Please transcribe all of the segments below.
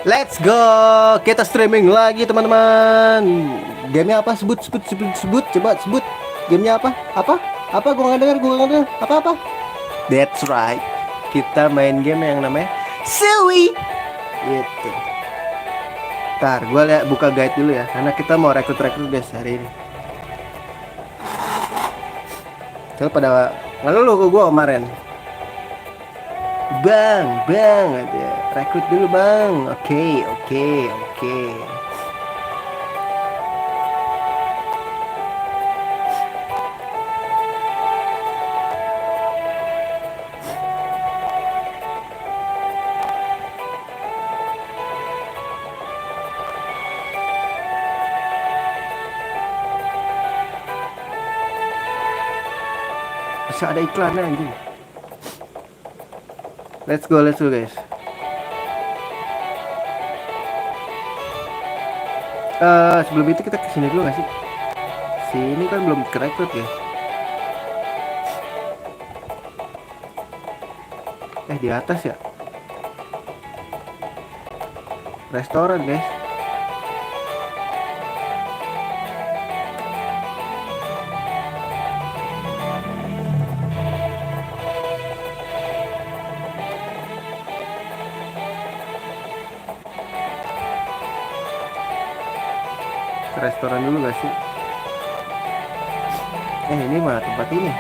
Let's go. Kita streaming lagi teman-teman. Gamenya apa? Sebut. Coba sebut. Gamenya apa? Apa? Gua nggak dengar. Apa? That's right. Kita main game yang namanya Sewi. Itu. Ntar gue lihat buka guide dulu ya, karena kita mau rekrut guys hari ini. Coba pada ngeluh ke gue kemarin. Bang aja. Rekrut dulu bang. Oke. Bisa ada iklannya anjing. Let's go guys. Sebelum itu kita kesini dulu gak sih? Sini kan belum kerekrut ya. Di atas ya. Restoran guys. Restoran dulu gak sih? Ini mah tempat ini.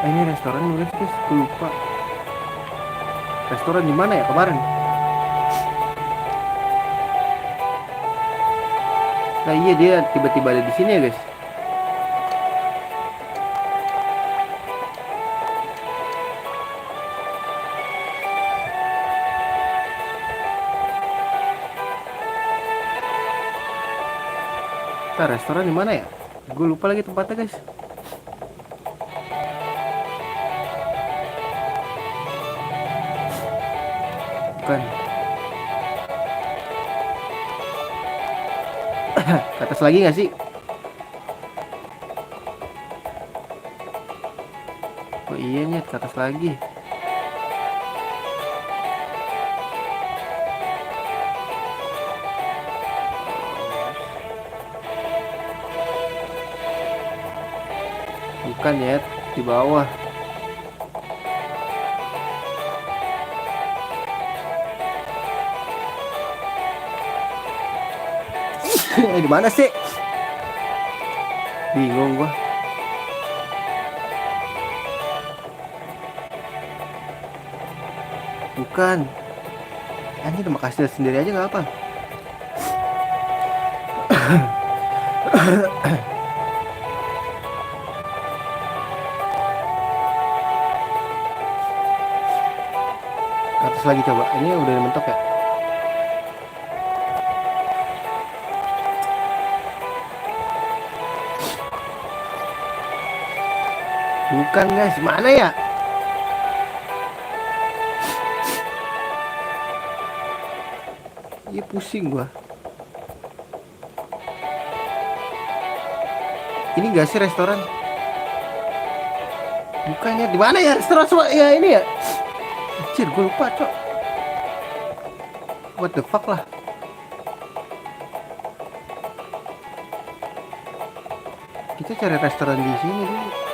Ini restoran dulu guys, gue lupa. Restoran di mana ya kemarin? Nah iya, dia tiba-tiba ada di sini ya guys. Nah, restoran di mana ya? Gue lupa lagi tempatnya guys. Bukan. Ke atas lagi nggak sih? Oh iya nyet, ke atas lagi. Bukan ya, di bawah. Di mana sih? Bingung gua. Bukan. Ini udah makasih sendiri aja nggak apa? Atas lagi coba. Ini udah mentok ya? Bukan guys, mana ya? Iya pusing gua. Ini gak sih restoran? Bukannya di mana ya restoran ya ini ya? Anjir, gue lupa cok. What the fuck lah? Kita cari restoran di sini dulu.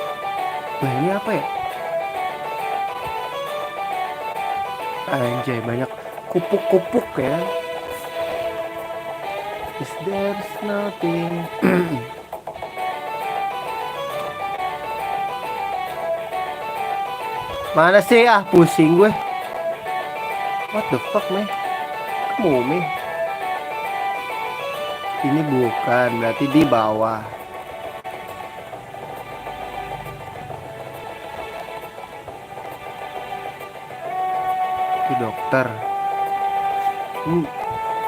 Nah ini apa ya? Anjay, banyak kupuk-kupuk ya. Is there's nothing? Mana sih? Pusing gue. What the fuck meh? Kamu meh? Ini bukan, berarti di bawah. Ini dokter.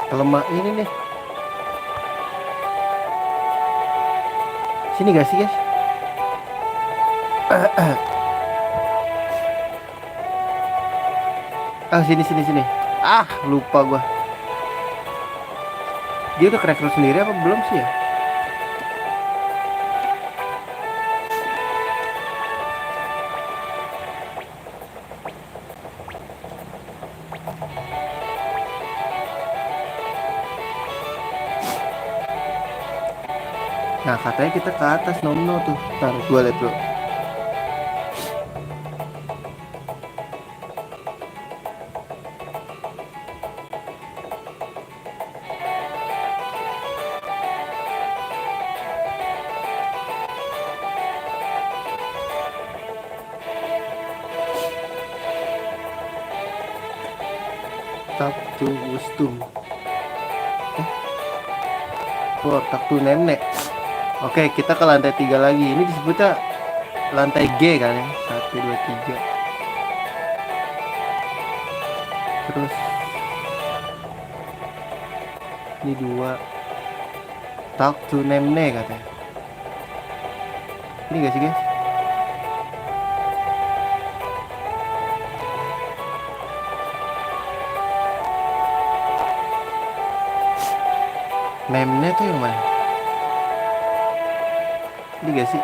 Lemak ini nih. Sini gak sih guys? Sini. Lupa gua. Dia udah rekrut sendiri apa belum sih ya? Nah katanya kita ke atas nomno tuh. Ntar gue liat dulu. Tak tuh Wisdom. Oh, tak tuh nenek. Oke, kita ke lantai 3 lagi. Ini disebutnya lantai G kan ya? 1, 2, 3. Terus ini 2. Talk to Nemne katanya. Ini gak sih guys? Nemne tuh yang mana? Ini gak sih?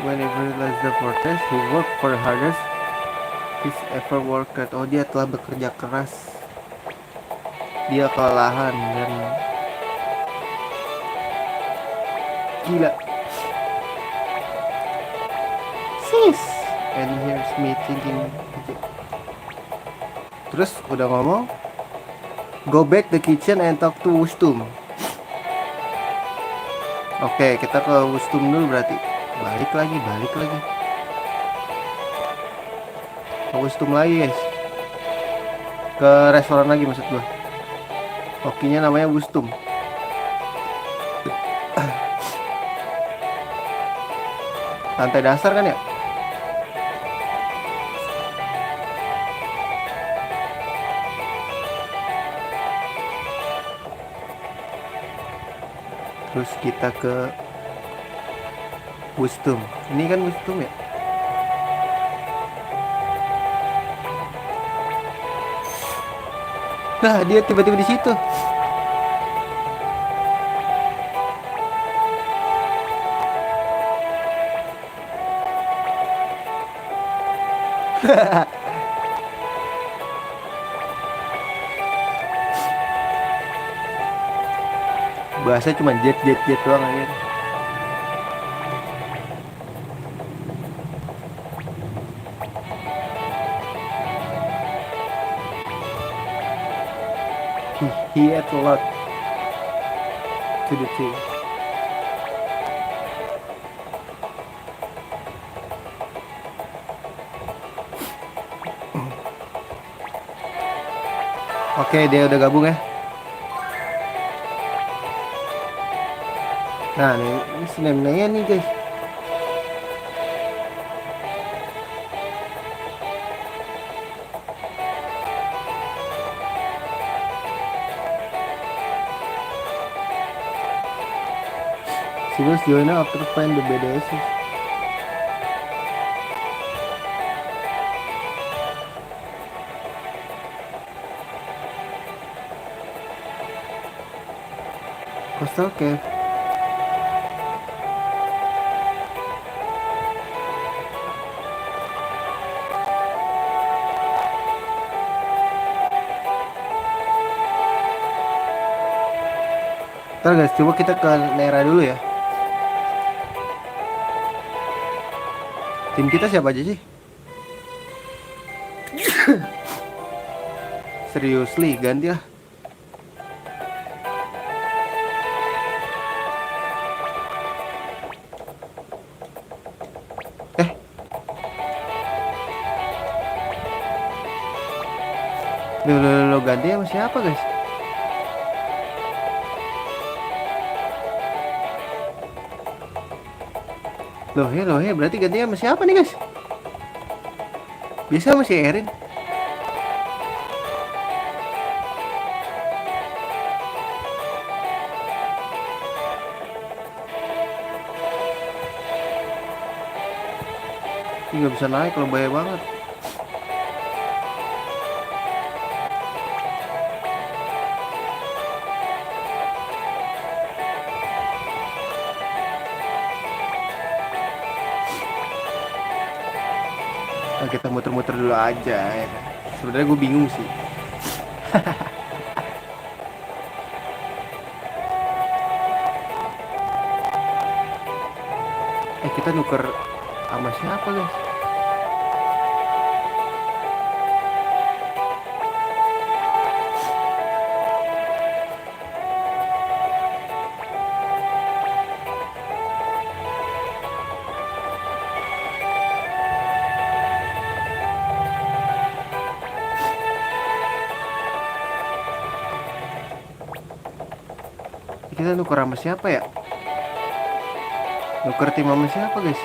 Whenever realize the protest, he worked for the hardest he's ever worked. Oh, dia telah bekerja keras. Dia kelelahan dan gila. Sis. And here's me thinking. Terus udah ngomong, go back the kitchen and talk to Wisdom. Oke, kita ke Wisdom dulu berarti. Balik lagi. Ke Wisdom lagi guys. Ke restoran lagi maksud gua. Okinya namanya Wisdom. Lantai dasar kan ya? Terus kita ke Wisdom. Ini kan Wisdom ya? Nah, dia tiba-tiba di situ. Bahasa cuma jet doang aja. He ate a lot to the tea. Oke, dia udah gabung ya. Nah, ini si Nemnya nih guys. She was joined after find the BDS. Coastal Cave. Ntar guys, coba kita ke Nera dulu ya. Tim kita siapa aja sih? Seriously, ganti lah. Lo ganti sama siapa guys? Loh ya, berarti gantinya sama siapa nih guys? Biasa sama si Erin. Ini nggak bisa naik kalau bahaya banget. Nah, kita muter-muter dulu aja ya kan. Sebenarnya gue bingung sih. Kita nuker sama siapa guys? Kita nuker sama siapa ya? Nuker tim sama siapa guys?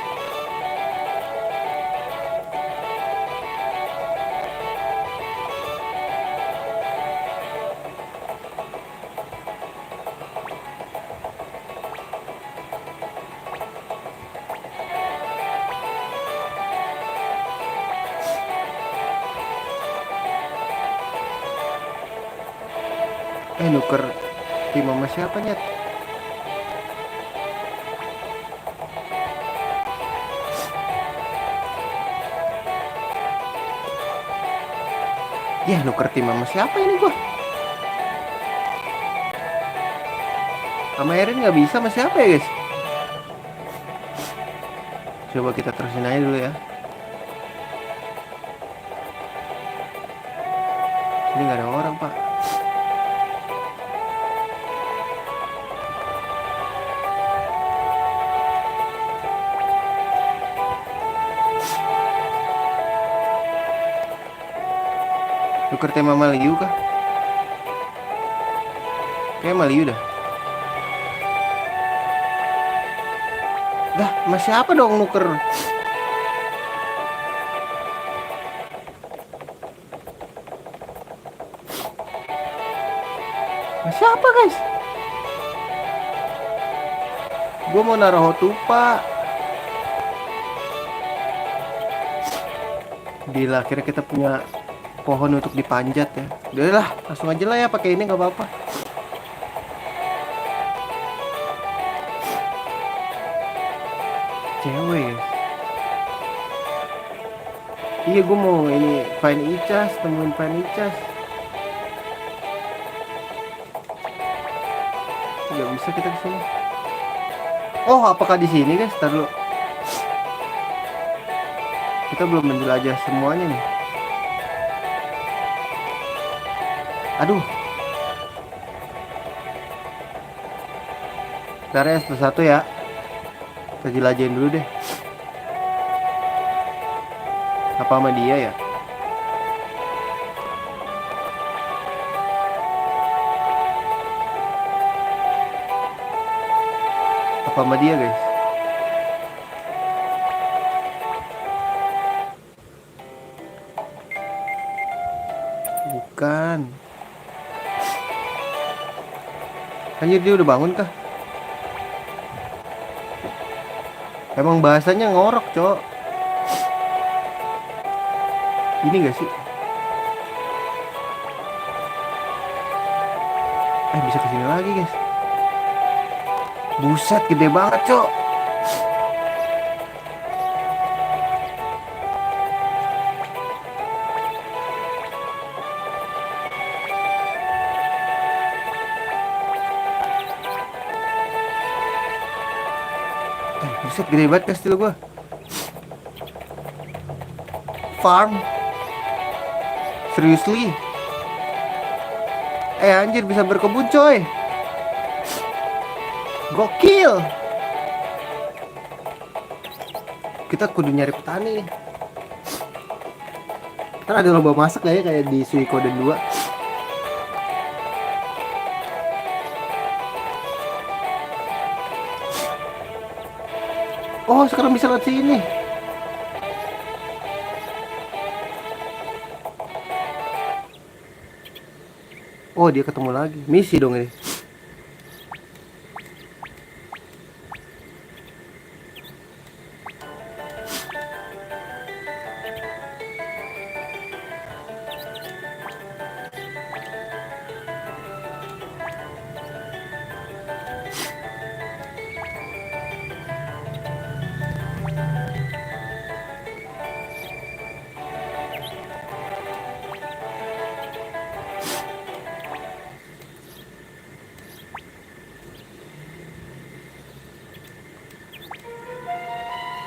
Nuker tim sama siapa nyet? Ya nuker tim sama siapa ini gua? Sama Erin nggak bisa sama siapa ya guys? Coba kita terusin aja dulu ya. Ini nggak ada orang pak. Nuker tema Maliu kah? Kayak Maliu dah. Dah, masih apa dong nuker? Masih apa guys? Gue mau naruh Hotupa. Gila, akhirnya kita punya pohon untuk dipanjat ya. Udahlah, langsung aja lah ya pakai ini nggak apa-apa. Cewek ya. Iya gue mau ini find Icas, temuin find Icas. Gak bisa kita kesini. Oh apakah di sini guys? Ntar dulu. Kita belum menjelajah semuanya nih. Aduh. Ntar ya satu ya. Kita jelajahin dulu deh. Apa sama dia ya? Apa sama dia guys? Bukan. Anjir dia udah bangun kah? Emang bahasanya ngorok cok. Ini gak sih? Bisa kesini lagi guys. Buset gede banget cok. Buset gede banget kastil gua. Farm. Seriously? Anjir bisa berkebun coy. Gokil. Kita kudu nyari petani. Ntar ada lomba masak gak ya kayak di Suikoden 2. Oh sekarang bisa lewat sini. Oh dia ketemu lagi. Misi dong ini.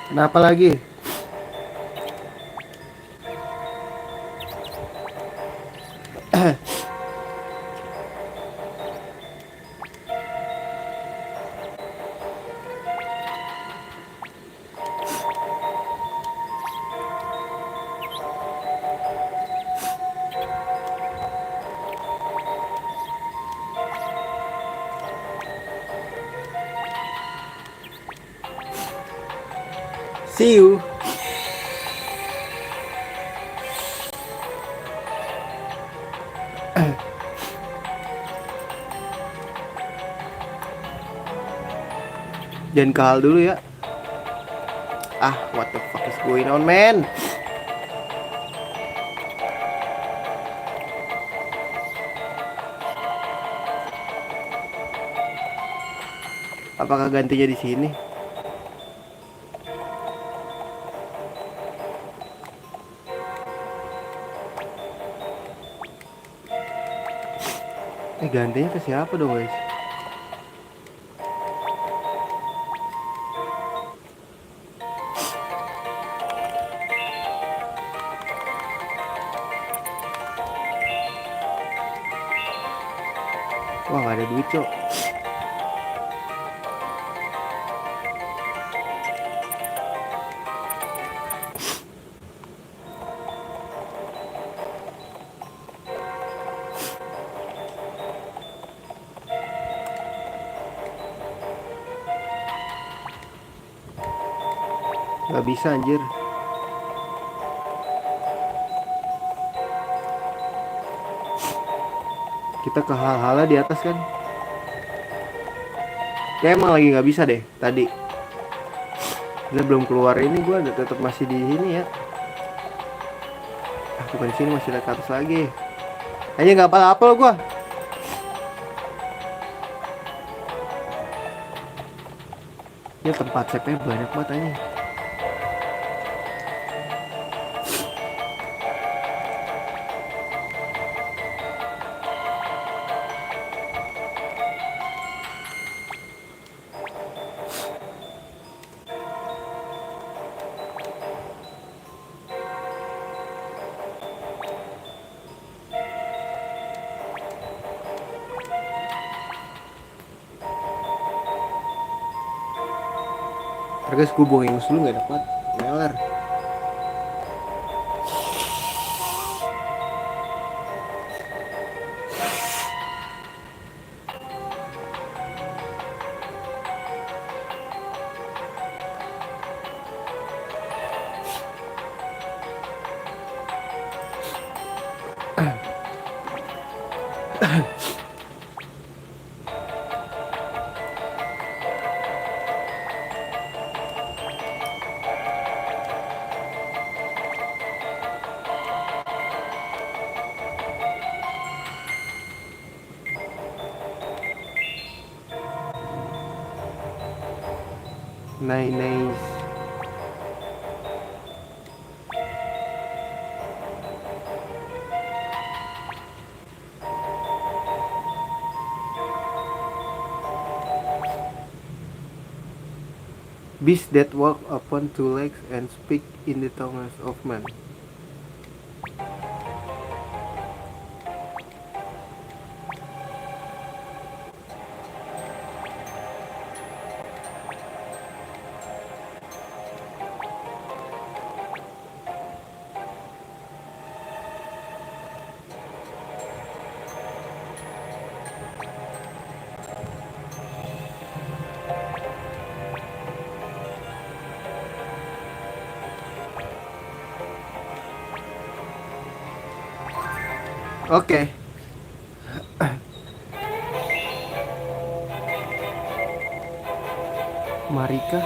Kenapa lagi? See you. Jangan kahal dulu ya. Ah, what the fuck is going on, man? Apakah gantinya di sini? Gantinya ke siapa dong, guys? Wah, nggak ada duit, cok. Nggak bisa, anjir. Kita ke hal-halnya di atas kan? Kayak emang lagi nggak bisa deh tadi. Kita belum keluar ini, gue tetap masih di sini ya. Bukan sini, masih ke atas lagi. Aja nggak apa-apa gue. Ya tempat save banyak banget aja. Guys, gue buang ingus dulu, gak dapat meler. Nice. Beasts that walk upon two legs and speak in the tongues of men. Oke. Marika.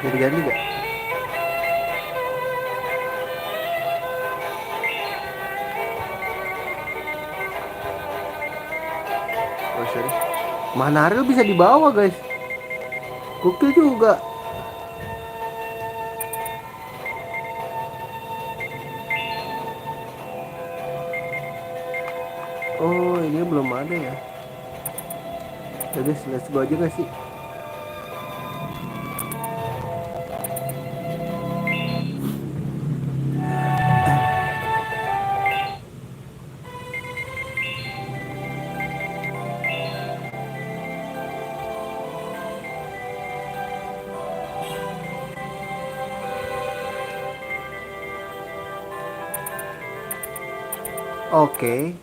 Jadi ganti gak? Oh, sorry. Mana Ariel bisa dibawa, guys. Gokil juga. Oh, ini belum ada ya. Ya guys, let's go aja guys sih. Oke.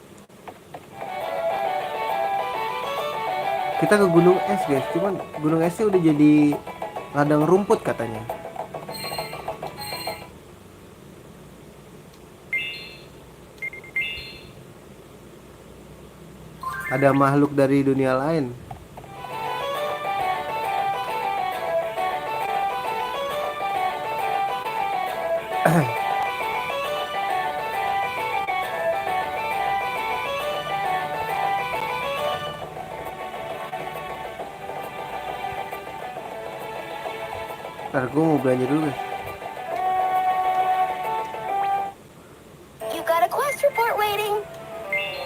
Kita ke gunung es guys, cuman gunung esnya udah jadi ladang rumput katanya. Ada makhluk dari dunia lain. Ntar gue mau belanja dulu guys. You got a quest report waiting.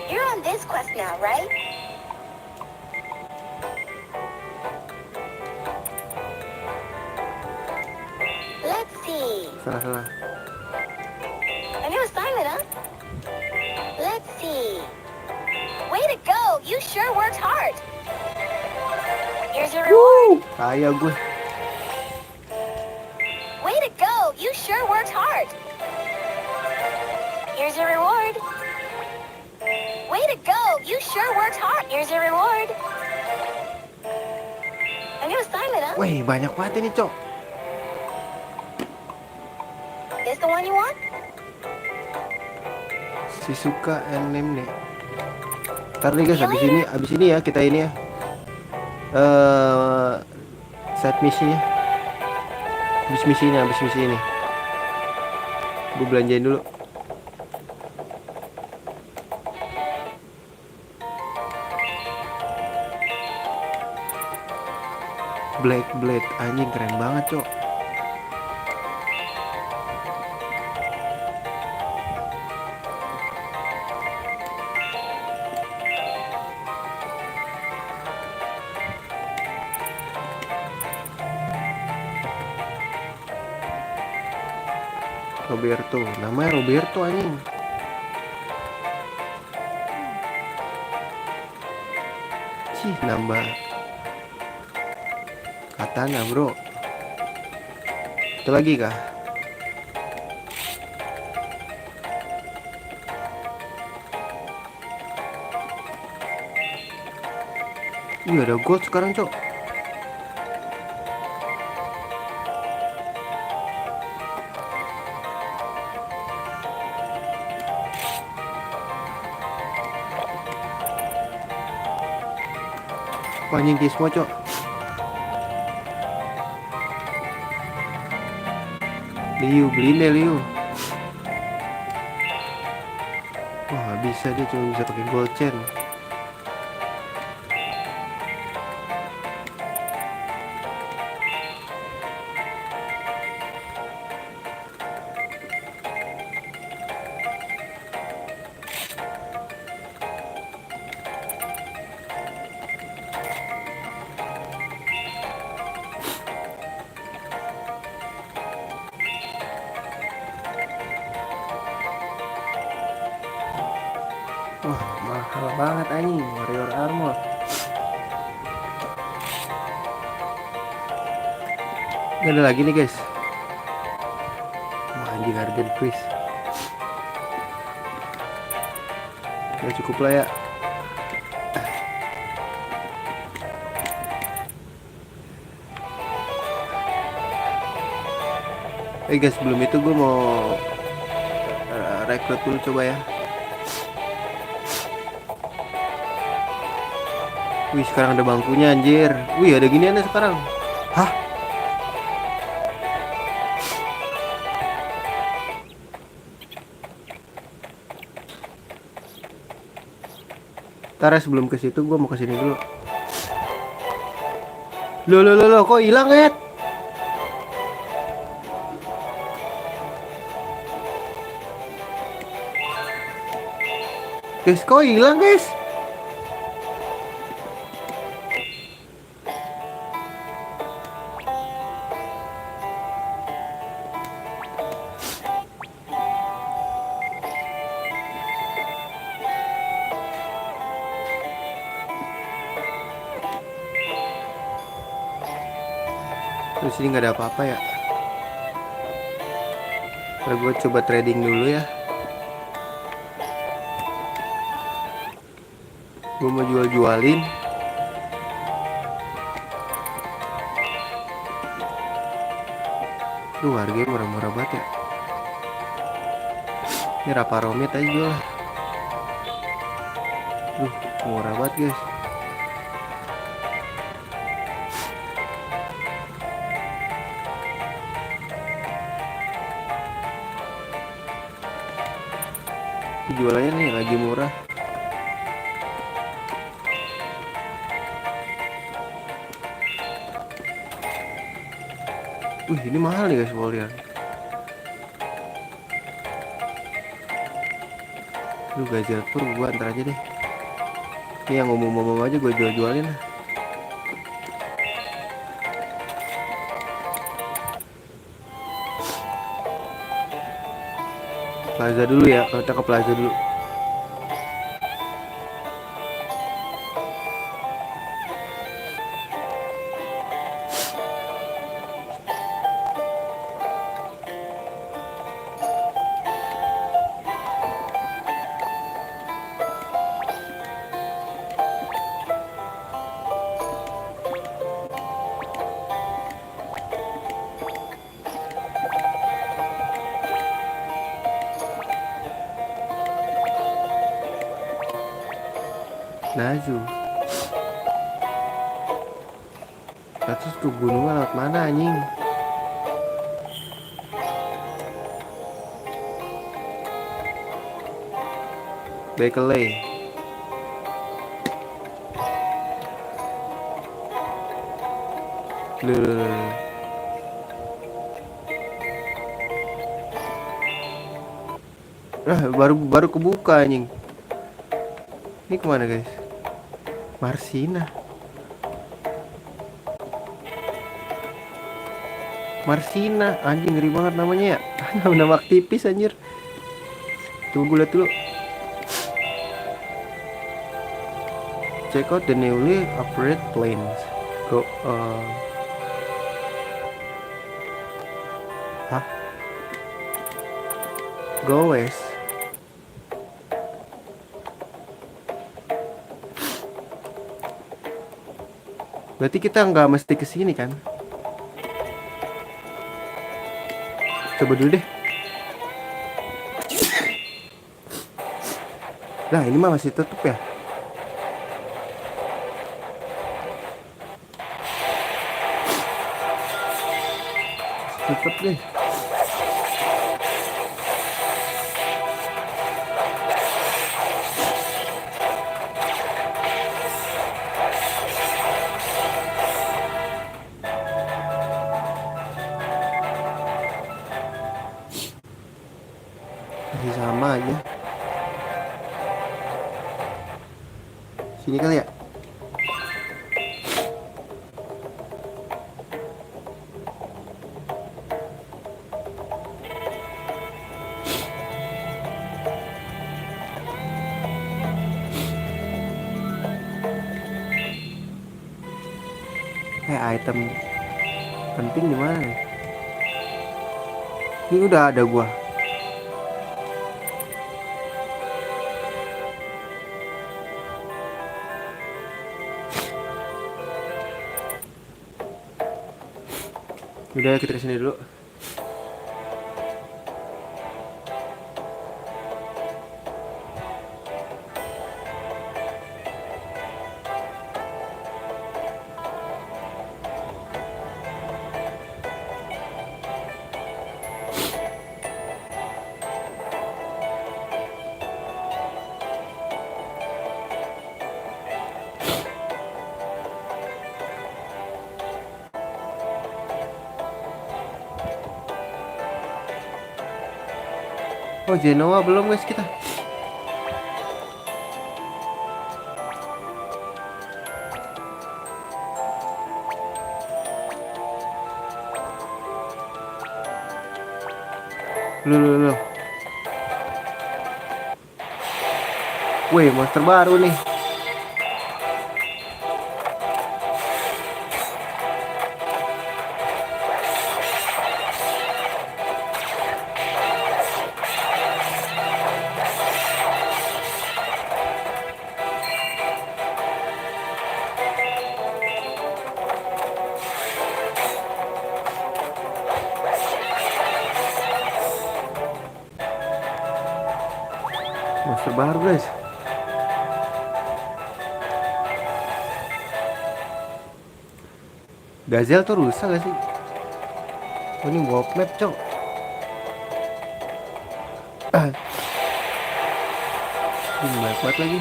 You're on this quest now, right? Let's see. Salah. A new assignment, huh? Let's see. Way to go! You sure worked hard. Here's your reward. Kaya gue. Way to go! You sure worked hard. Here's your reward. Way to go! You sure worked hard. Here's your reward. A new assignment, huh? Wih, banyak banget ini, Cok. This the one you want? Shizuka anime nih. Ntar nih guys, abis ini ya kita ini ya. Set misinya. Abis misi ini. Gue belanjain dulu. Black Blade, anjing keren banget, Cok. Roberto, namanya Roberto anjing. Cih, nambah katana, bro. Itu lagi kah? Iya, ada gold sekarang, Cok. Wah, anjing semua, Cok. Liu, beliin deh Liu. Wah, bisa dia cuma bisa pakai gold chain. Wah, mahal banget anjing warrior armor. Gak ada lagi nih guys. Wah, anjing harga decrease. Ya cukup lah ya. Guys, sebelum itu gue mau rekrut dulu coba ya. Wih, sekarang ada bangkunya anjir. Wih, ada giniannya sekarang. Hah? Ntar sebelum ke situ gue mau ke sini dulu. Loh, kok hilang ya? Oke, guys. Kok hilang guys? Terus ini nggak ada apa-apa ya. Ntar gue coba trading dulu ya. Gue mau jual-jualin. Duh, harganya murah-murah banget ya. Ini Raparomit aja jual. Duh, murah banget guys. Jualannya nih lagi murah. Ini mahal nih guys, Warrior. Lu Gazel Pur gua antar aja deh. Ini yang umum-umum aja gue jual-jualin lah. Plaza dulu ya, kita ke Plaza dulu. Nazu. Terus ke gunungnya lewat mana anjing? Bekele. Baru kebuka anjing. Ini kemana guys? Marsina. Marsina, anjing ngeri banget namanya ya. Nama aktivis anjir. Tunggu lihat dulu. Check out the newly upgraded planes. Go Go west. Berarti kita nggak mesti kesini kan? Coba dulu deh. Nah ini mah masih tutup ya. Tutup deh. Masih sama aja. Sini kali ya. Item penting di mana nih? Ini udah ada gua. Udah kita kesini dulu. Oh Genoa belum guys kita. Loh. Wih, monster baru nih. Monster baru guys. Gazelle tuh rusak gak sih? Oh, ini walk map cok. Ini banyak banget lagi.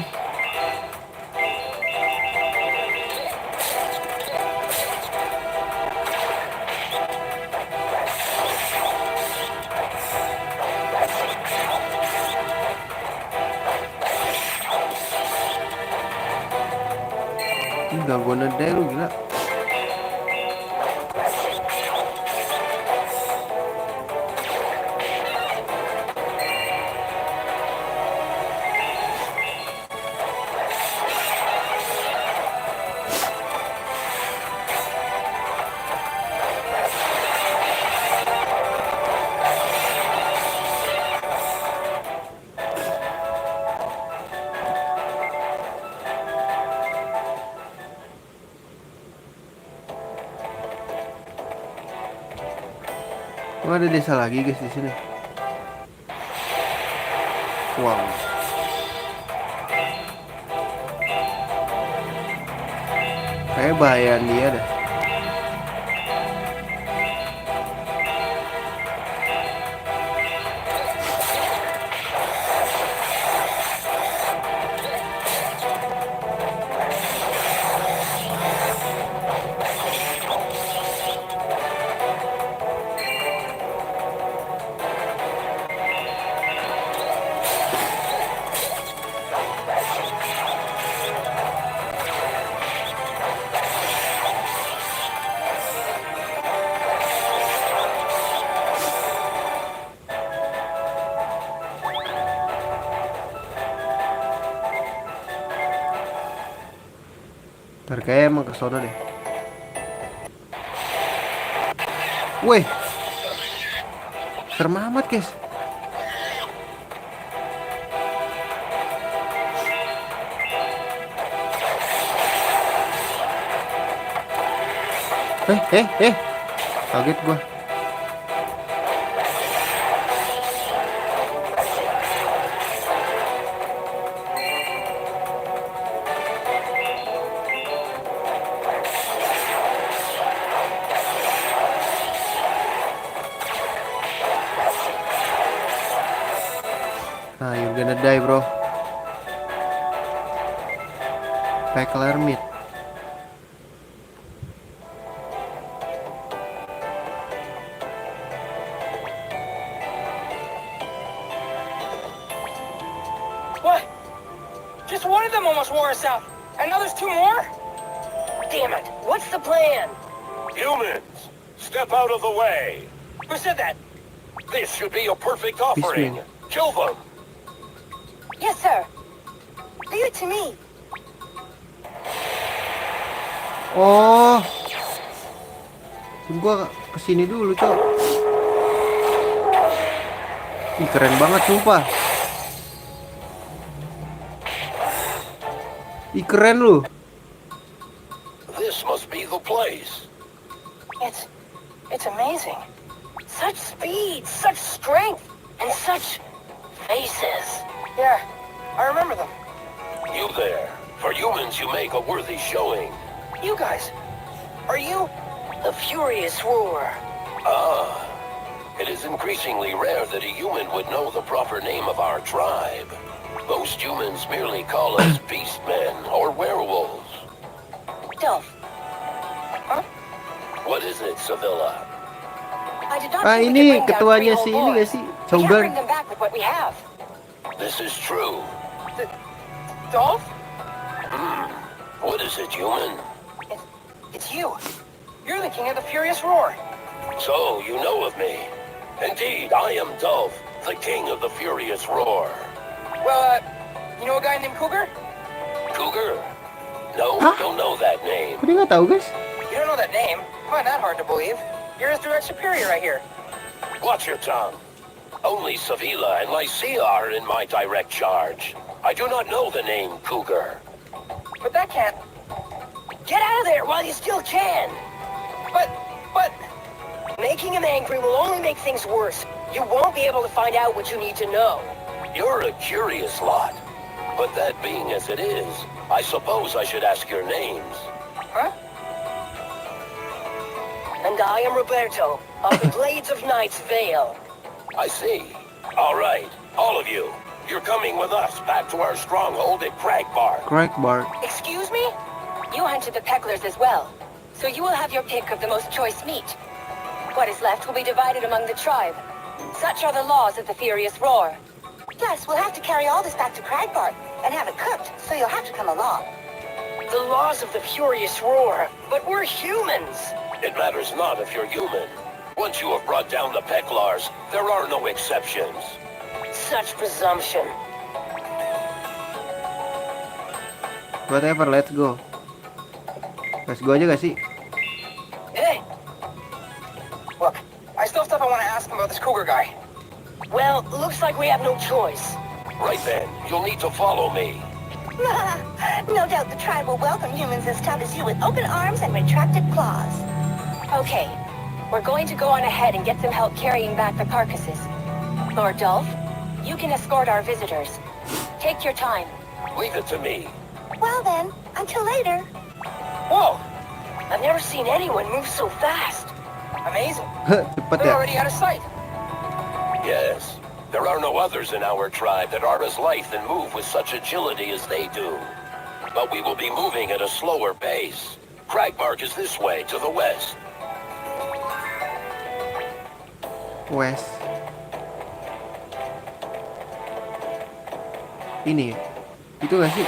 Ini gangguan ada lu gila. Oh, ada desa lagi guys di sini. Wow. Kayak bahayaan dia dah. Ntar kayak emang ke sono deh. Weh, serem amat guys. Kaget gua. Nah, you're gonna die, bro. Peckler meat. What? Just one of them almost wore us out. And now there's two more? Damn it. What's the plan? Humans, step out of the way. Who said that? This should be a perfect offering. Kill them. Yes, sir. Leave it to me. Oh, gua kesini dulu cok. Ih, keren banget sumpah. Ih, keren lu. This must be the place. It's amazing. Such speed, such strength, and such faces. Yeah, I remember them. You there. For humans, you make a worthy showing. You guys, are you the Furious Roar? Ah, it is increasingly rare that a human would know the proper name of our tribe. Most humans merely call us beastmen or werewolves. Dolph. Huh? What is it, Sevilla? I did not Ah, think we could ini bring down ketuanya three si whole ini gak boys. sih? We can't Shogun. bring them back with what we have. This is true. Dolph? What is it, human? It's you. You're the king of the Furious Roar. So, you know of me. Indeed, I am Dove, the king of the furious roar. Well, you know a guy named Cougar? Cougar? No, Huh? don't know that name. Kok dia nggak tahu, guys? You don't know that name? Find that hard to believe. You're his direct superior right here. Watch your tongue. Only Sevilla and Lycia are in my direct charge. I do not know the name Cougar. But that can't... Get out of there while you still can. But... Making him angry will only make things worse. You won't be able to find out what you need to know. You're a curious lot. But that being as it is, I suppose I should ask your names. Huh? And I am Roberto, of the Blades of Night's Vale. I see. All right, all of you. You're coming with us back to our stronghold at Cragbark. Cragbark. Excuse me? You hunted the Pecklers as well, so you will have your pick of the most choice meat. What is left will be divided among the tribe. Such are the laws of the Furious Roar. Yes, we'll have to carry all this back to Cragbark and have it cooked, so you'll have to come along. The laws of the Furious Roar, but we're humans. It matters not if you're human. Once you have brought down the Pecklars, there are no exceptions. Such presumption. Whatever, let's go. Let's go aja gak sih? Hey! Look, I still have stuff I want to ask him about this Cougar guy. Well, looks like we have no choice. Right then, you'll need to follow me. No doubt the tribe will welcome humans as tough as you with open arms and retracted claws. Okay, we're going to go on ahead and get some help carrying back the carcasses. Lord Dolph, you can escort our visitors. Take your time. Leave it to me. Well then, until later. Whoa! I've never seen anyone move so fast. Amazing. Cepet They're ya. already out of sight. Yes, there are no others in our tribe that are as lithe and move with such agility as they do. But we will be moving at a slower pace. Cragbark is this way, to the west. West. Ini ya? Itu gak sih?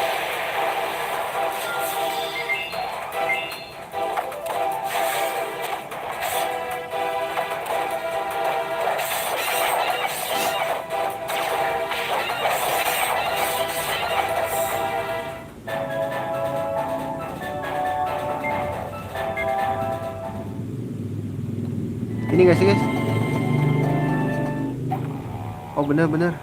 Ini gak sih, guys? Oh, benar-benar.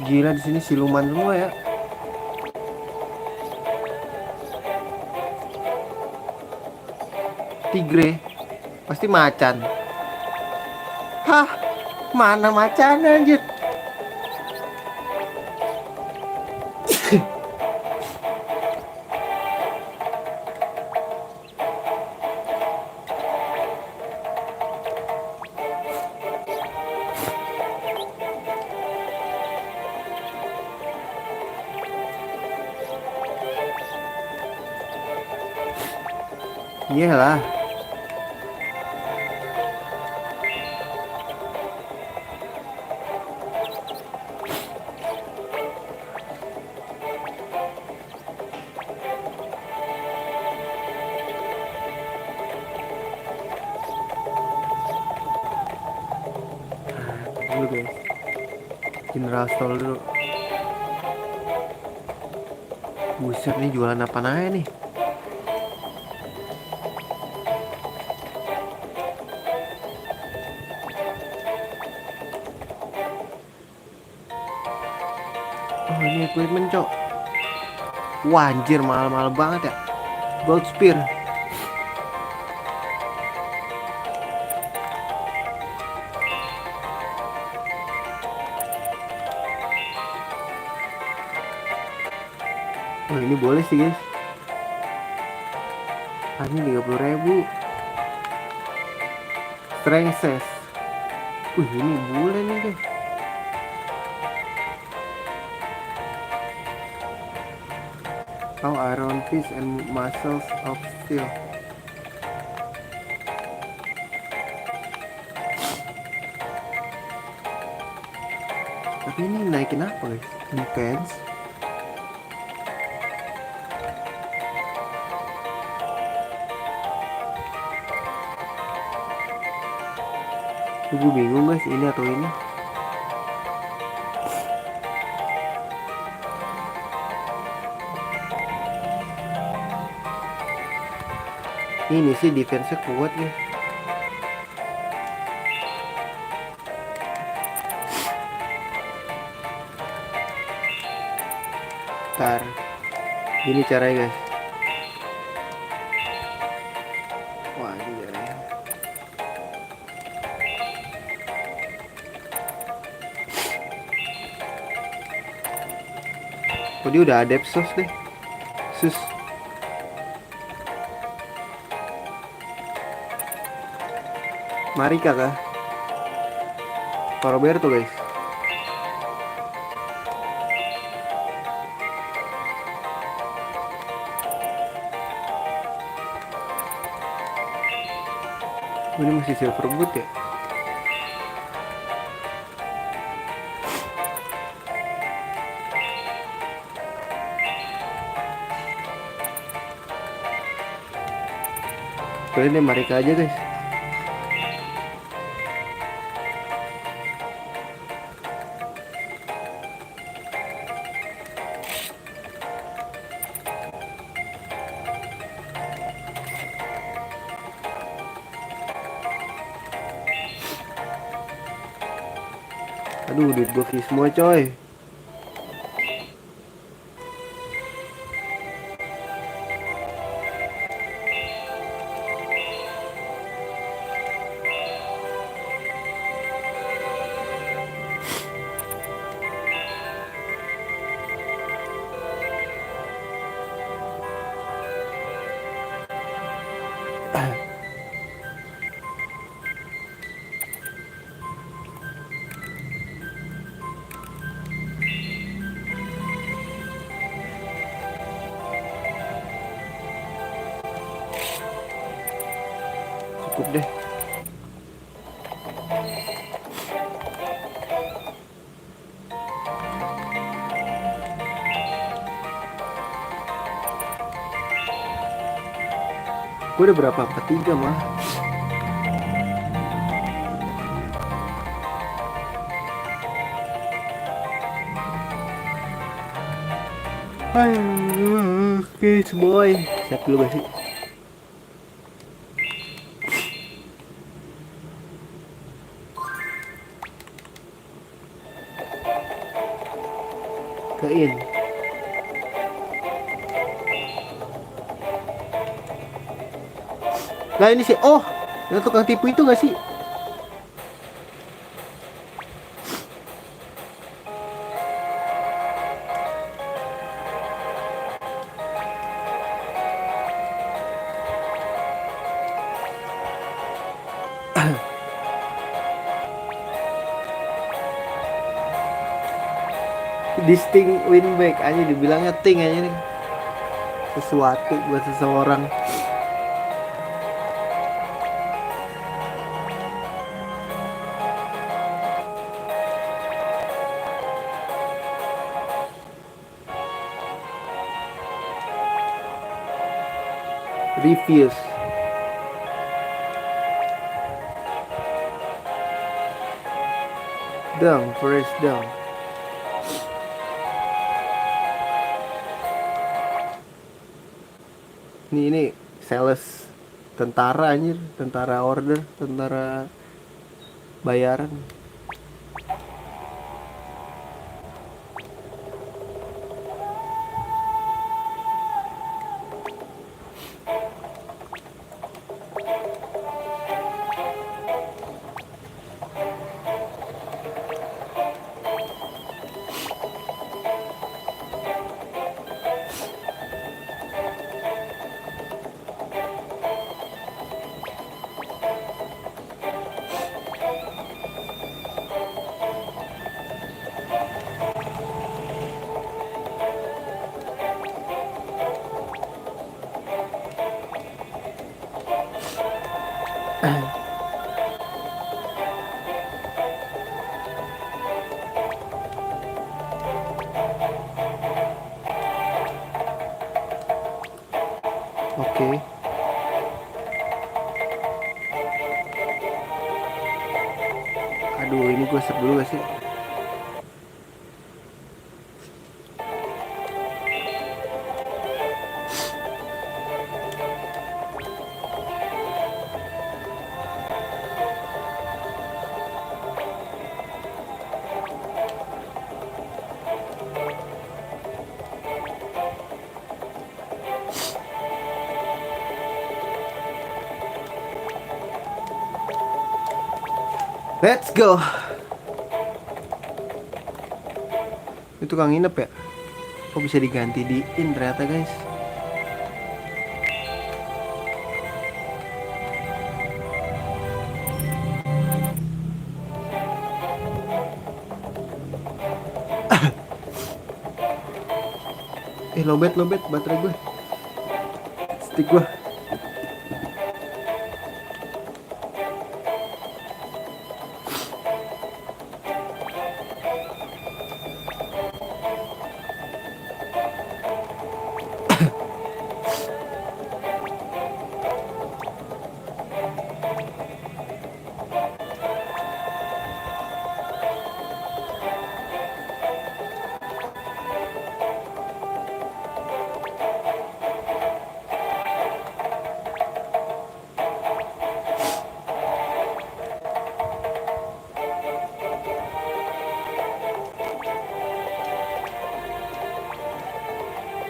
Gila, di sini siluman semua ya. Tigre, pasti macan. Hah, mana macan anjir? Iyalah. Dulu guys, General Store dulu. Buset, nih jualan apa aja nih? Oh, ini equipment, cok. Wah, anjir, mahal-mahal banget ya. Gold Spear. Oh, ini boleh sih, guys. Ini 30.000. Strength says. Ini boleh nih, guys. Oh, iron fist and muscles of steel. Tapi ini naikin apa guys? Defense. Gue bingung guys, ini atau ini. Ini sih defense-nya kuat nih. Ntar gini caranya guys. Wah ini ya. Oh dia udah ada sus deh. Sus. Mari kakak. Pak Roberto guys. Oh, ini masih silver boot ya? Kalian deh Marika aja guys. Aduh, duit gue kis semua coy. Cukup deh. Gue udah berapa? 43 mah. Oke, boy. Siap dulu guys sih. Kein. Nah ini sih, oh, yang tukang tipu itu gak sih? Distinct winback aja dibilangnya ting aja nih. Sesuatu buat seseorang. Refuse. Down, press down. Ini sales tentara anjir, tentara order, tentara bayaran. Oke. Aduh, ini gue save dulu gak sih? Let's go. Itu tukang nginep ya? Kok bisa diganti di in ternyata guys. Lobet baterai gue. Stick gue.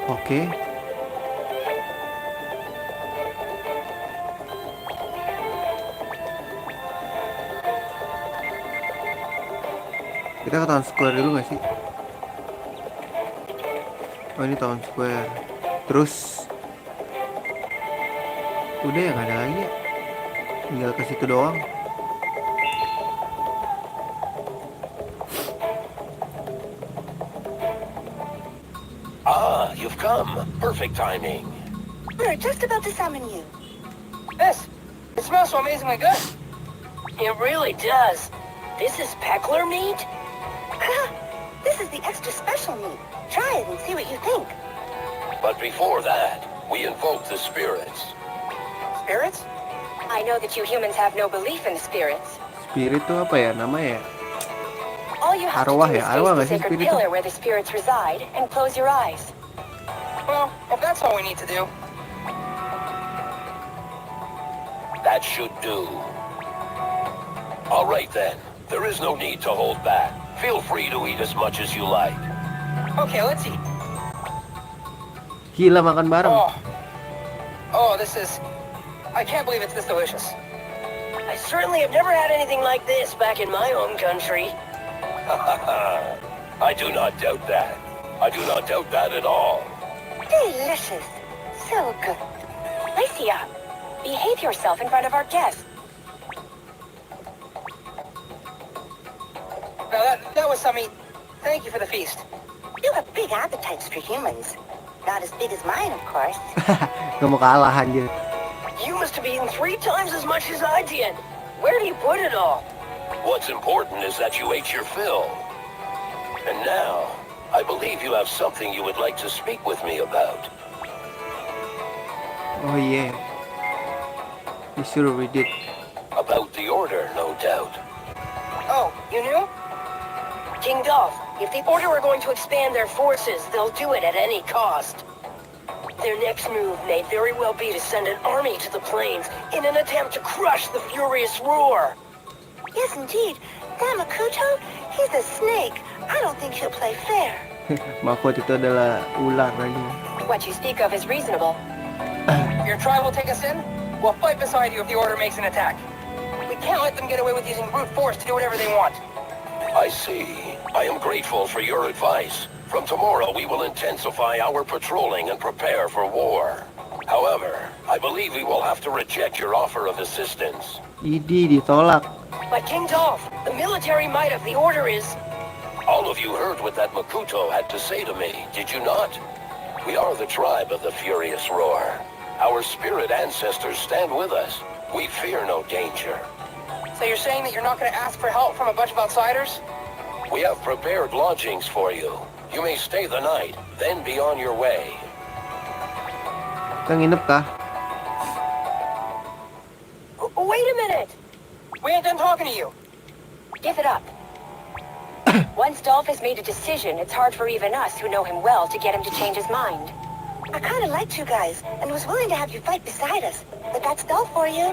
Oke. Kita ke Town Square dulu gak sih? Oh, ini Town Square. Terus udah ya, gak ada lagi ya. Tinggal ke situ doang. Ah, you've come. Perfect timing. We're just about to summon you. It smells so amazingly good. It really does. This is Peckler meat? This is the extra special meat. Try it and see what you think. But before that, we invoke the spirits. Spirits? I know that you humans have no belief in spirits. Spirit tuh apa ya namanya ya? All you have Arwah to do ya? is Arwah face nggak the sih sacred spirit itu? pillar where the spirits reside and close your eyes. Well, if that's all we need to do. That should do. All right then. There is no need to hold back. Feel free to eat as much as you like. Okay, let's eat. Gila, makan bareng. Oh, this is... I can't believe it's this delicious. I certainly have never had anything like this back in my home country. I do not doubt that. I do not doubt that at all. Delicious. So good. Lycia, behave yourself in front of our guests. Now that was some meat. Thank you for the feast. You have big appetites for humans. Not as big as mine, of course. Gak mau kalah anjir. You must have eaten 3 times as much as I did. Where do you put it all? What's important is that you ate your fill. And now, I believe you have something you would like to speak with me about. Oh yeah. You sure we did. About the Order, no doubt. Oh, you knew? King Dolph, if the Order are going to expand their forces, they'll do it at any cost. Their next move may very well be to send an army to the plains in an attempt to crush the Furious Roar. Yes, indeed. That Makuto, he's a snake. I don't think he'll play fair. Makot itu adalah ular lagi. What you speak of is reasonable. Your tribe will take us in? We'll fight beside you if the Order makes an attack. We can't let them get away with using brute force to do whatever they want. I see. I am grateful for your advice. From tomorrow, we will intensify our patrolling and prepare for war. However, I believe we will have to reject your offer of assistance. Idi ditolak. But King Dolph, the military might of the Order is... All of you heard what that Makuto had to say to me, did you not? We are the tribe of the Furious Roar. Our spirit ancestors stand with us. We fear no danger. So you're saying that you're not going to ask for help from a bunch of outsiders? We have prepared lodgings for you. You may stay the night, then be on your way. Nanginep ka? Wait a minute! We ain't done talking to you. Give it up. Once Dolph has made a decision, it's hard for even us who know him well to get him to change his mind. I kind of liked you guys, and was willing to have you fight beside us. But that's Dolph for you.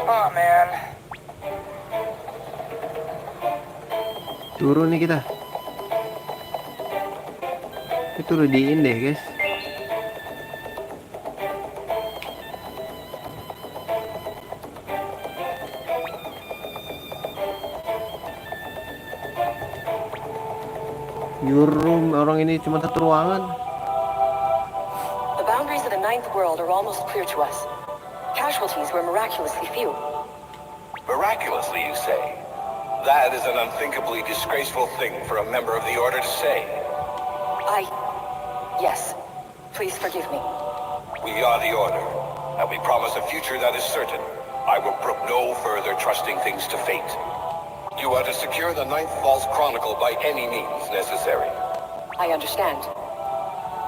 Oh, man. Turun nih kita. Itu readiin deh guys. Your room, orang ini cuma satu ruangan. The boundaries of the Ninth World are almost clear to us. Casualties were miraculously few. Miraculously, you say? That is an unthinkably disgraceful thing for a member of the Order to say. Yes. Please forgive me. We are the Order, and we promise a future that is certain. I will brook no further trusting things to fate. You are to secure the Ninth False Chronicle by any means necessary. I understand.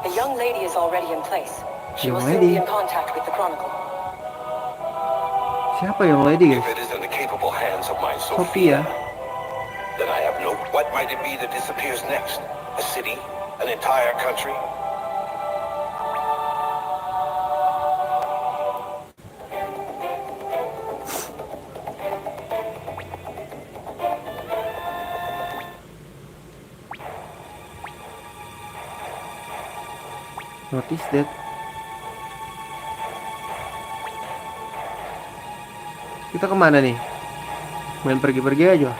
The young lady is already in place. She Young will soon be lady? in contact with the Chronicle. Siapa yang lady If guys? it is in the capable hands of my Sophia. Sophia, then I have no... What might it be that disappears next? A city? An entire country? Notice that. Kita kemana nih? Main pergi-pergi aja.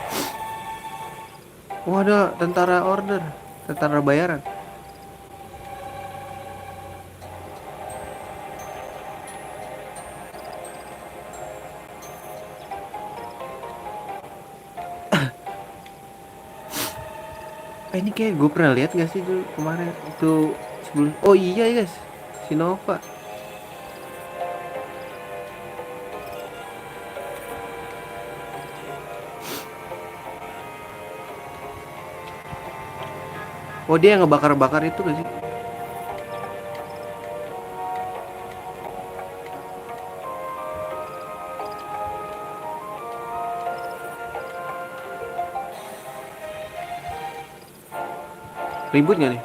Wah, ada tentara order, tentara bayaran. Ini kayak gue pernah lihat gak sih dulu kemarin itu sebelum. Oh iya guys, si Nova. Oh dia yang ngebakar-bakar itu gak sih? Ribut gak nih?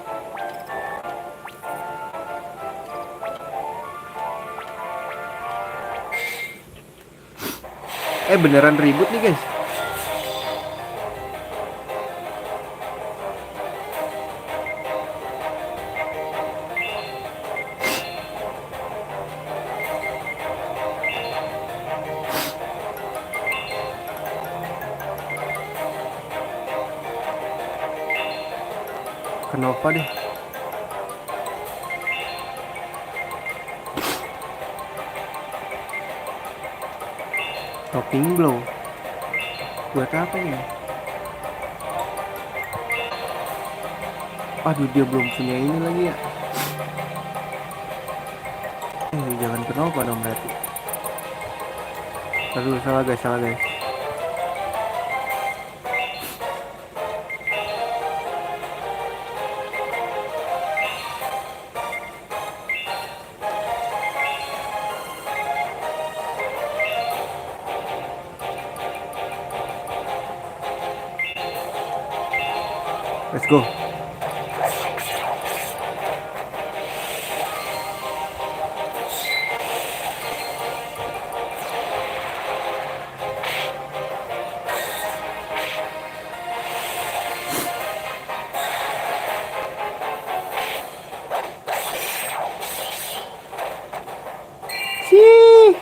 Beneran ribut nih guys. Kenapa deh? Topping blow. Buat apa ya? Aduh dia belum punya ini lagi ya. Jangan kenapa dong berarti. Aduh salah guys, salah guys. Let's go. Sih.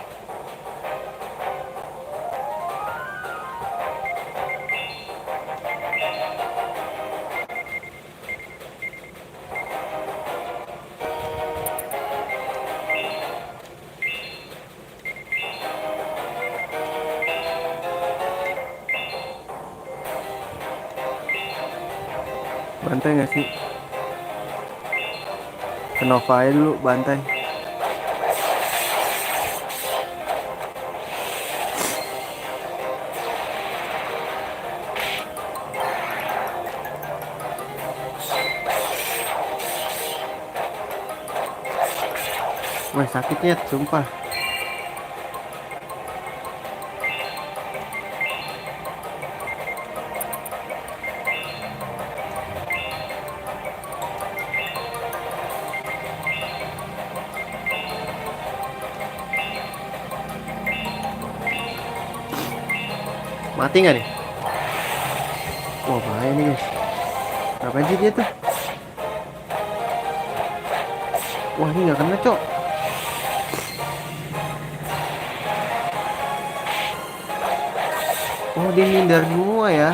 Bantai nggak sih? Ke Nova aja dulu, bantai. Wah, sakitnya sumpah. Mati nggak nih? Wah, bahaya nih guys. Ngapain sih dia tuh? Wah, ini nggak kena cok. Oh, dia ngindar semua ya.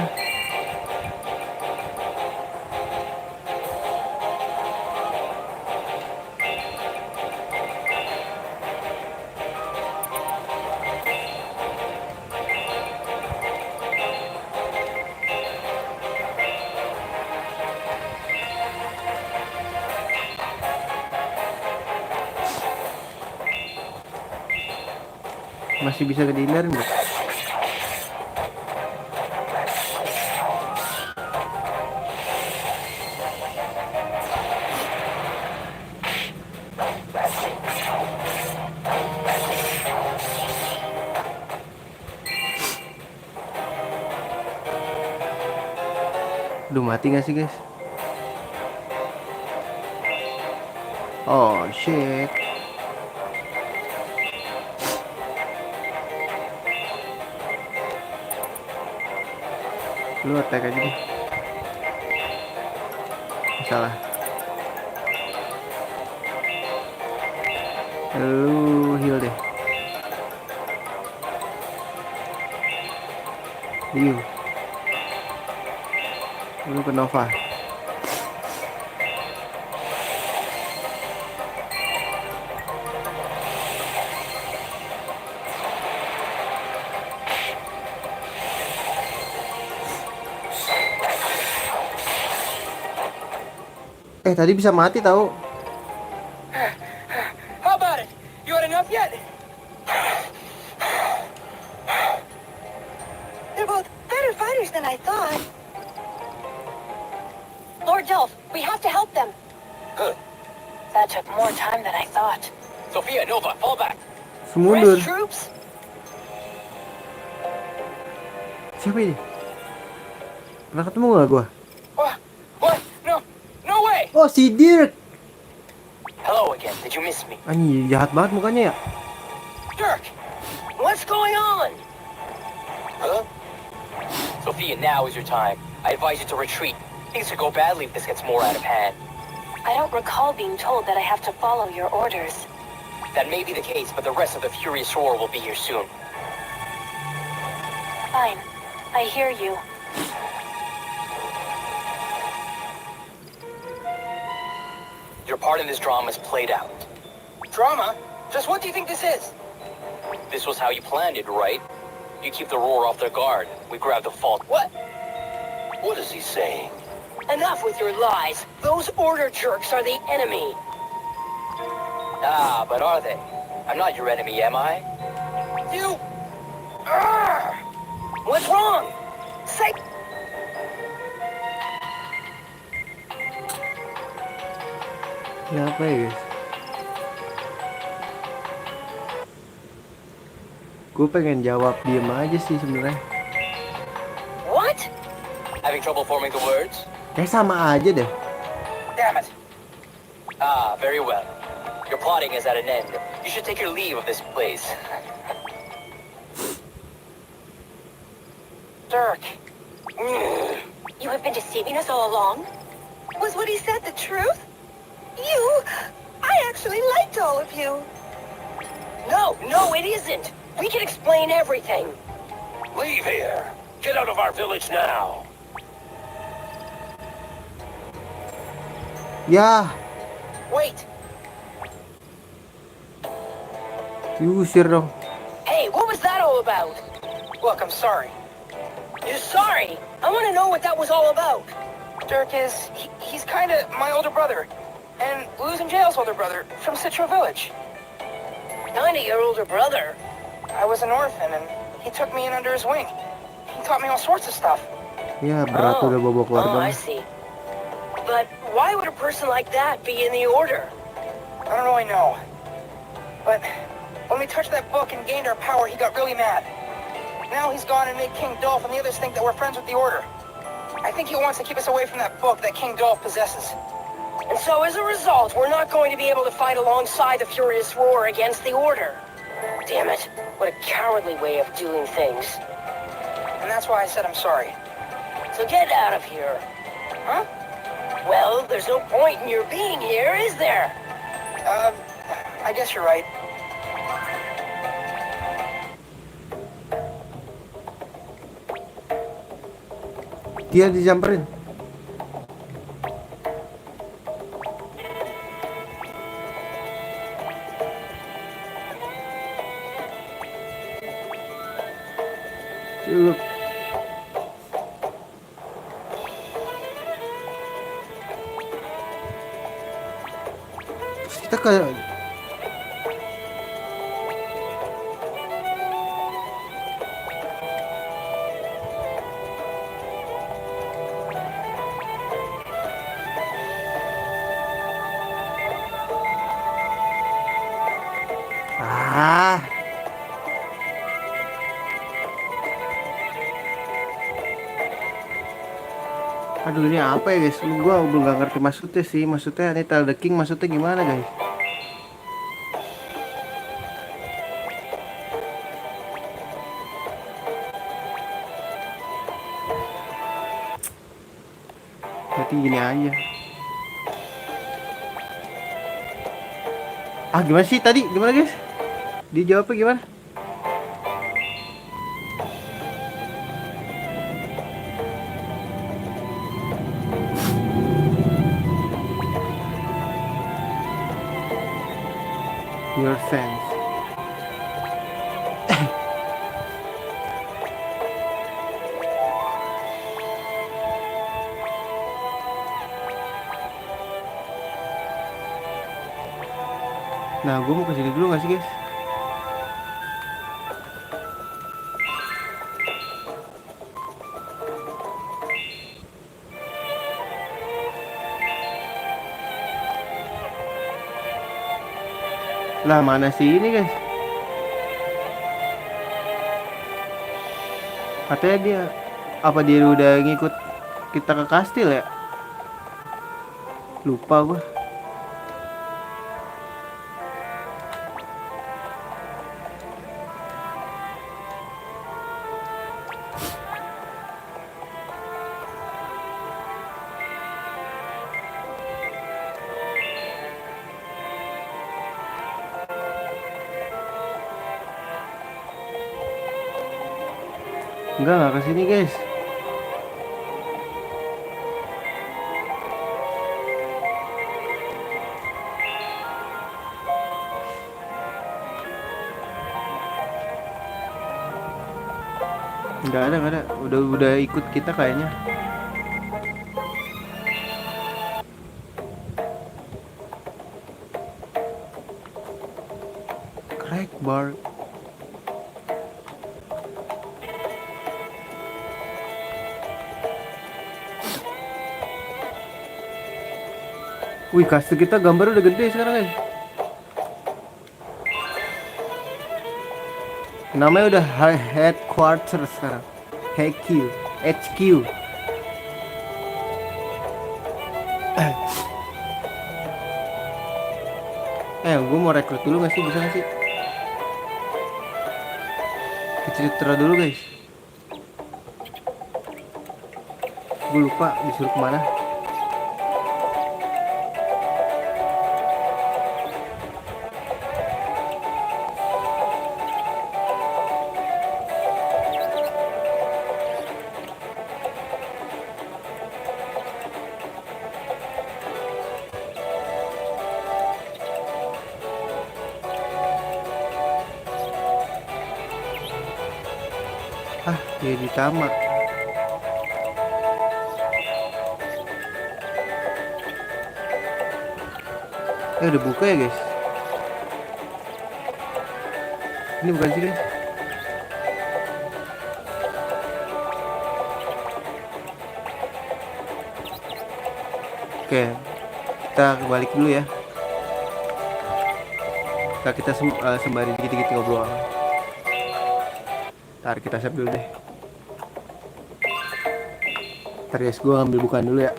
Masih bisa kehindarin nggak? Duh, mati nggak sih guys? Oh shit. Lu attack aja deh. Salah. Lu heal deh. Lu ke Nova. Tadi bisa mati tahu. How about it? You had enough yet? They're both better fighters than I thought. Lord Delph, we have to help them. Huh. That took more time than I thought. Sophia, Nova, fall back. Semundur. Rest troops? Siapa ini? Pernah ketemu nggak gua? What? No. No way! Oh, si Dirk. Hello again. Did you miss me? Anjir, jahat banget mukanya ya. Dirk! What's going on? Huh? Sophia, now is your time. I advise you to retreat. Things could go badly if this gets more out of hand. I don't recall being told that I have to follow your orders. That may be the case, but the rest of the Furious Roar will be here soon. Fine. I hear you. Your part in this drama is played out. Drama? Just what do you think this is? This was how you planned it, right? You keep the Roar off their guard. We grab the fault. What? What is he saying? Enough with your lies. Those order jerks are the enemy. Ah, but are they? I'm not your enemy, am I? You... What's wrong? Say... Kenapa ya guys? Gue pengen jawab diem aja sih sebenarnya. What? Having trouble forming the words? Kayak sama aja deh. Damn it. Ah, very well. Your plotting is at an end. You should take your leave of this place. Dirk. You have been deceiving us all along? Was what he said the truth? I actually liked all of you. No, it isn't. We can explain everything. Leave here. Get out of our village now. Ya, Wait. diusir dong. Hey, what was that all about? Look, I'm sorry. You're sorry? I want to know what that was all about. Dirk is... he's kind of my older brother. And Blue's and Jail's older brother from Citra Village. Kinda your older brother? I was an orphan and he took me in under his wing. He taught me all sorts of stuff. Ya, berat udah bawa keluarga. I see. But why would a person like that be in the Order? I don't really know. But when we touched that book and gained our power, he got really mad. Now he's gone and made King Dolph and the others think that we're friends with the Order. I think he wants to keep us away from that book that King Dolph possesses. And so as a result, we're not going to be able to fight alongside the Furious Roar against the Order. Damn it. What a cowardly way of doing things. And that's why I said I'm sorry. So get out of here. Huh? Well, there's no point in your being here, is there? I guess you're right. Dia dijamperin. Look. Terus kita kayak ah. Aduh, ini apa ya guys? Gua udah nggak ngerti maksudnya sih. Maksudnya ini Tell the King maksudnya gimana guys? Berarti gini aja. Ah, gimana sih tadi? Gimana guys? Dijawabnya gimana? Your sense. Nah, gue mau kesini dulu gak sih guys? Lah, mana sih ini guys? Katanya dia, apa dia udah ngikut kita ke kastil ya? Lupa gue. Enggak kesini guys. Enggak ada. Udah ikut kita kayaknya. Crack bar. Wih, kastil kita gambar udah gede sekarang guys. Namanya udah headquarters sekarang. HQ. Gue mau rekrut dulu gak sih? Bisa gak sih? Citra dulu guys. Gue lupa disuruh kemana. Dia di tamat. Udah buka ya guys. Ini bukan sih guys. Oke, kita balik dulu ya. Ntar kita sembari dikit-dikit ngobrol. Ntar kita save dulu deh. Ntar guys, gue ambil bukaan dulu ya.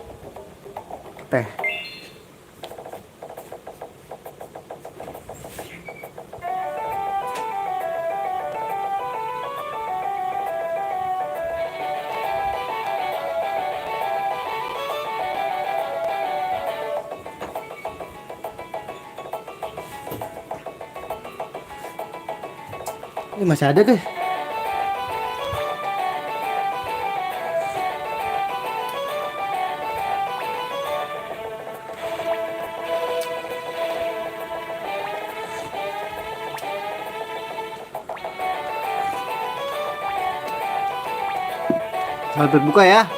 Teh. Ini masih ada guys. Selamat berbuka ya.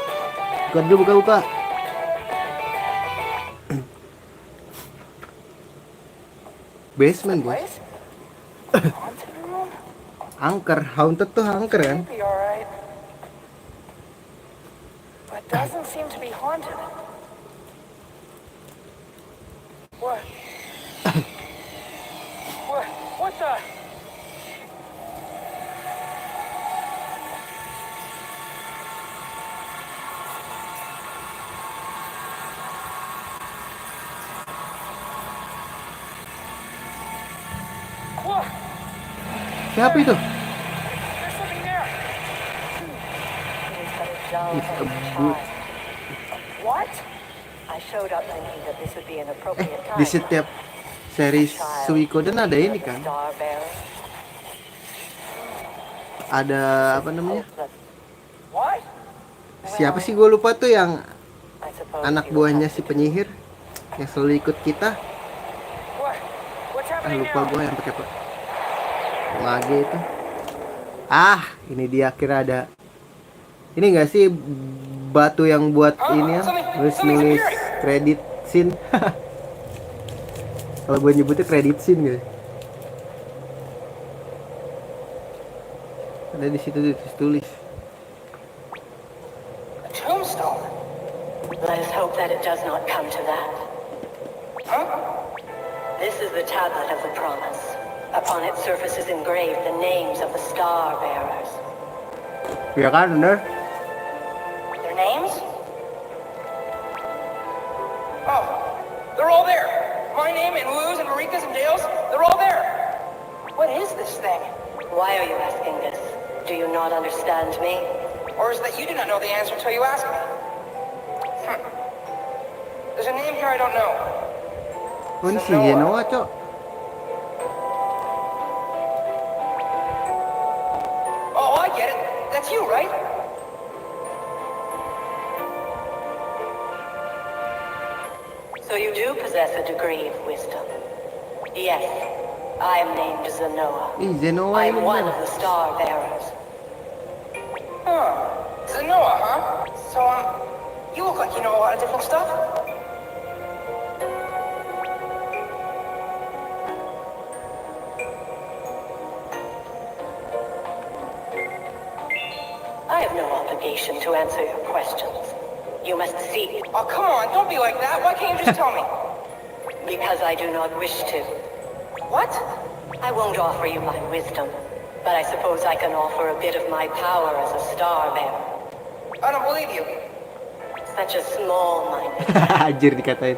Buka dulu, buka. Basement gue. Angker, haunted tuh angker kan? Be alright. But doesn't seem to be haunted. What? What the? What? Siapa itu? There's something there. It's a boot. What? I showed up thinking that this would be an appropriate time. Di setiap series Suikoden ada ini kan? Star Bearer. Ada apa namanya? What? Siapa sih, gue lupa tuh yang I suppose anak you will buahnya have si to penyihir yang selalu ikut kita. What? What's happening Lupa now? gue yang pakai mage itu. Ini dia, kira ada. Ini enggak sih batu yang buat ini ya? Nulis credit scene. Kalau gue nyebutnya credit scene guys. Ada di situ ditulis. A tombstone. Let us hope that it does not come to that. Huh? This is the tablet of the promise. Upon its surface is engraved the names of the Star Bearers. Ya kan, bener? Their names? Oh, they're all there. My name and Lou's and Marika's and Dale's, they're all there. What is this thing? Why are you asking this? Do you not understand me? Or is that you do not know the answer until you ask me? There's a name here I don't know. Oh, ini si Genoa, cok. Oh, I get it. That's you, right? So you do possess a degree of wisdom. Yes, I am named Zenoa. Ih, Genoa I ini am one bener. of the Star Bearers. Huh. Zenoa, huh? So, you look like you know a lot of different stuff. I have no obligation to answer your questions. You must seek Oh, come on, don't be like that. Why can't you just tell me? because I do not wish to. What? I won't offer you my wisdom, but I suppose I can offer a bit of my power as a Star Bearer. I don't believe you. Such a small-minded. Anjir dikatain.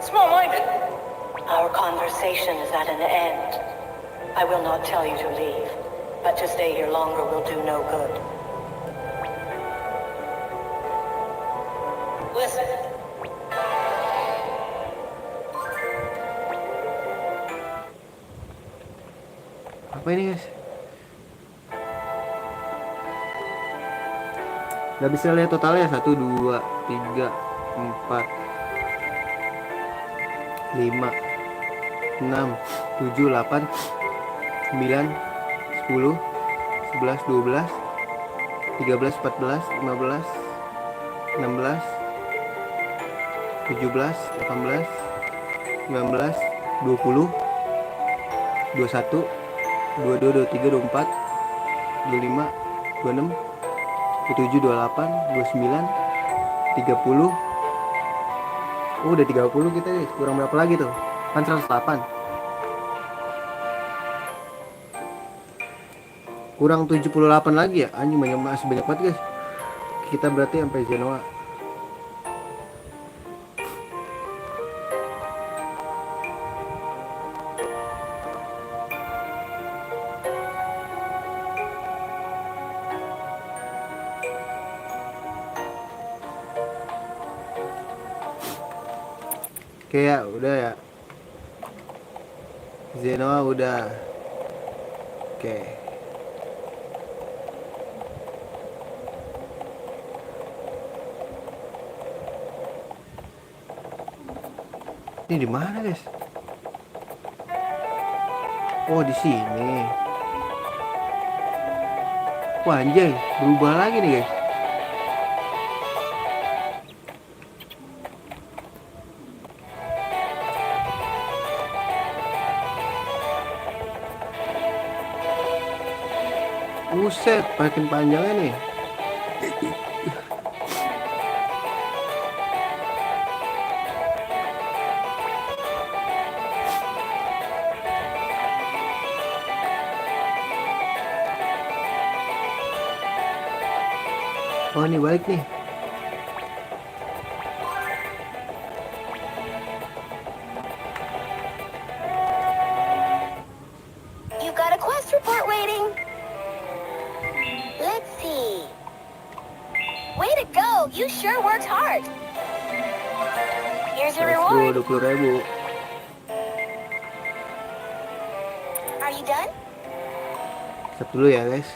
Small-minded. Our conversation is at an end. I will not tell you to leave, but to stay here longer will do no good. Listen. Apa ini guys? Gak bisa lihat totalnya. 1, 2, 3, 4, 5, 6, 7, 8, 9, 10, 11, 12, 13, 14, 15, 16, 17, 18, 19, 20, 21, 22, 23, 24, 25, 26, 27, 28, 29, 30. Oh, udah 30 kita guys. Kurang berapa lagi tuh? Kan 108. Kurang 78 lagi ya. Anjing masih banyak banget guys. Kita berarti sampai Genoa. Oke ya, udah ya. Genoa udah. Oke. Ini di mana, guys? Oh, di sini. Wah, anjay, berubah lagi nih, guys. Buset, makin panjangnya nih. Oh, ini balik nih. You got a quest report waiting. Let's see. Way to go! You sure worked hard. Here's your reward. 20.000. Are you done? Stop dulu ya, guys.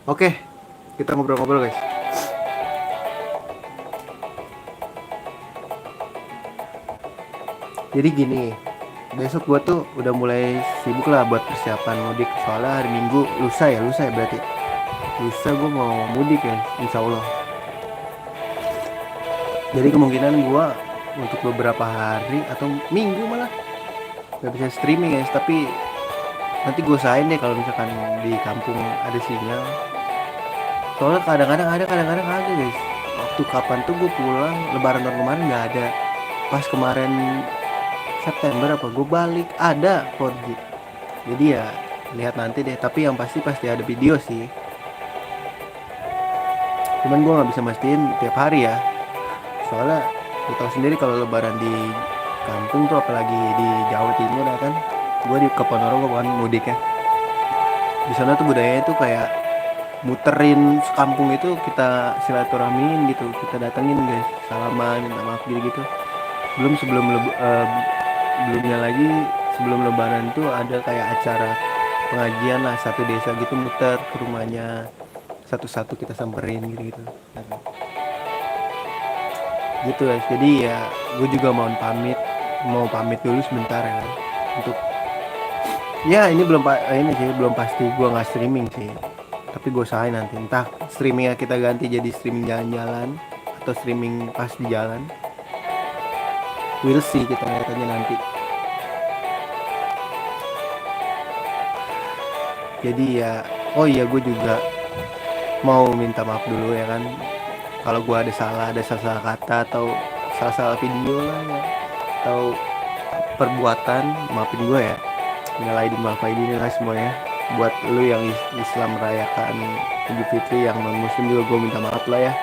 Oke, kita ngobrol-ngobrol, guys. Jadi gini, besok gua tuh udah mulai sibuk lah buat persiapan mudik. Soalnya hari Minggu, lusa ya berarti. Lusa gua mau mudik ya, insya Allah. Jadi kemungkinan gua untuk beberapa hari atau minggu malah nggak bisa streaming, guys. Tapi nanti gue usahain deh kalau misalkan di kampung ada sinyal. Soalnya kadang-kadang ada, kadang-kadang kagak, guys. Waktu kapan tuh gue pulang lebaran tahun kemarin nggak ada. Pas kemarin September apa gue balik ada 4G. Jadi ya lihat nanti deh. Tapi yang pasti ada video sih. Cuman gue nggak bisa mastiin tiap hari ya. Soalnya gue tahu sendiri kalau lebaran di kampung tuh, apalagi di Jawa Timur ya kan. Gue di Ponorogo kan mudik ya. Di sana tuh budayanya tuh kayak muterin sekampung itu, kita silaturahmiin gitu, kita datengin guys, salaman, minta maaf gitu. Belumnya lagi sebelum lebaran tuh ada kayak acara pengajian lah, satu desa gitu muter ke rumahnya satu-satu, kita samperin gitu. Gitu guys. Jadi ya gue juga mau pamit dulu sebentar ya kan. Untuk ya ini belum pasti gue nggak streaming sih. Tapi gue usahain nanti, entah streamingnya kita ganti jadi streaming jalan-jalan atau streaming pas di jalan. We'll see, kita lihat aja nanti. Jadi ya, oh iya gue juga mau minta maaf dulu ya kan. Kalau gue ada salah kata atau salah video lah ya, atau perbuatan, maafin gue ya. Minal aidin wal faizin lah semuanya. Buat lu yang Islam merayakan Idul Fitri, yang non Muslim juga gue minta maaf lah ya.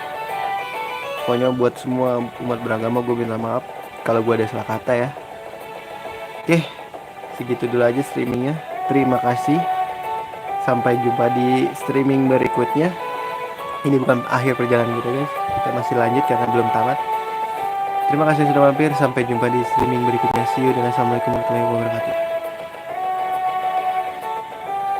Pokoknya buat semua umat beragama gue minta maaf kalau gue ada salah kata ya. Oke, segitu dulu aja streamingnya. Terima kasih. Sampai jumpa di streaming berikutnya. Ini bukan akhir perjalanan kita guys. Kita masih lanjut karena belum tamat. Terima kasih sudah mampir. Sampai jumpa di streaming berikutnya. See you dan assalamualaikum warahmatullahi wabarakatuh.